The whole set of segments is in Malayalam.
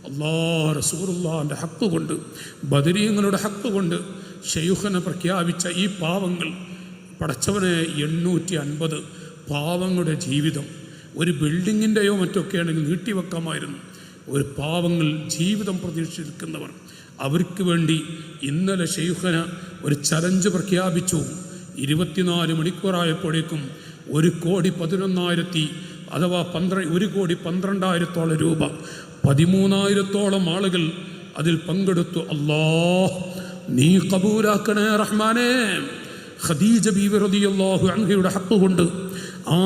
അല്ലാഹു റസൂലുള്ളാഹിന്റെ ഹക്ക് കൊണ്ട്, ബദരീങ്ങളുടെ ഹക്ക് കൊണ്ട് ശൈഖുന പ്രഖ്യാപിച്ച ഈ പാവങ്ങൾ, പടച്ചവനെ 850 പാവങ്ങളുടെ ജീവിതം ഒരു ബിൽഡിങ്ങിൻ്റെയോ മറ്റൊക്കെ ആണെങ്കിൽ നീട്ടിവെക്കാമായിരുന്നു. ഒരു പാവങ്ങൾ ജീവിതം പ്രതീക്ഷിച്ചിരിക്കുന്നവർ, അവർക്ക് വേണ്ടി ഇന്നലെ ശൈഖുന ഒരു ചലഞ്ച് പ്രഖ്യാപിച്ചു. 24 മണിക്കൂറായപ്പോഴേക്കും 1,11,000 അഥവാ 1,12,000 രൂപ, 13,000 ആളുകൾ അതിൽ പങ്കെടുത്തു. അല്ലാഹ് നീ കബൂലാക്കണേ റഹ്മാനേ. ഖദീജ ബീവി റളിയല്ലാഹു അൻഹയുടെ ഹക്ക് കൊണ്ട് ആ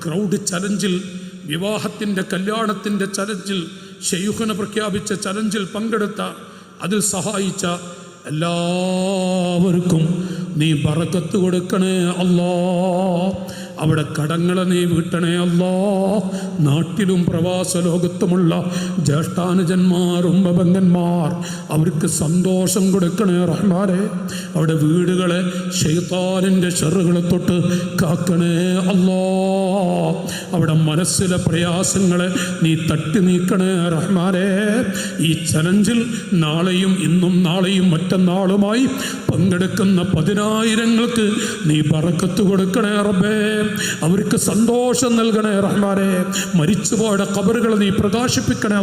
ക്രൗഡ് ചലഞ്ചിൽ, വിവാഹത്തിൻ്റെ കല്യാണത്തിൻ്റെ ചലഞ്ചിൽ, ശൈഖുന പ്രഖ്യാപിച്ച ചലഞ്ചിൽ പങ്കെടുത്ത, അതിൽ സഹായിച്ച എല്ലാവർക്കും നീ ബറക്കത്ത് കൊടുക്കണേ അല്ലാഹ്. അവിടെ കടങ്ങളെ നീ വീട്ടണേ അല്ലാഹ്. നാട്ടിലും പ്രവാസ ലോകത്തുമുള്ള ജ്യേഷ്ഠാനുജന്മാർ, ഉമ്മബന്ധന്മാർ, അവർക്ക് സന്തോഷം കൊടുക്കണേ റഹ്മാനെ. അവിടെ വീടുകളെ ശൈത്താനിൻ്റെ ഷറുകളെ തൊട്ട് കാക്കണേ അല്ലാഹ്. അവിടെ മനസ്സിലെ പ്രയാസങ്ങളെ നീ തട്ടി നീക്കണേ റഹ്മാനെ. ഈ ചലഞ്ചിൽ നാളെയും ഇന്നും നാളെയും മറ്റന്നാളുമായി പങ്കെടുക്കുന്ന 10,000ങ്ങൾക്ക് നീ ബറക്കത്ത് കൊടുക്കണേ റബ്ബേ. അവർക്ക് സന്തോഷം നൽകണേ റഹ്മാനെ. മരിച്ചുപോയ ഖബറുകൾ നീ പ്രകാശിപ്പിക്കണേ.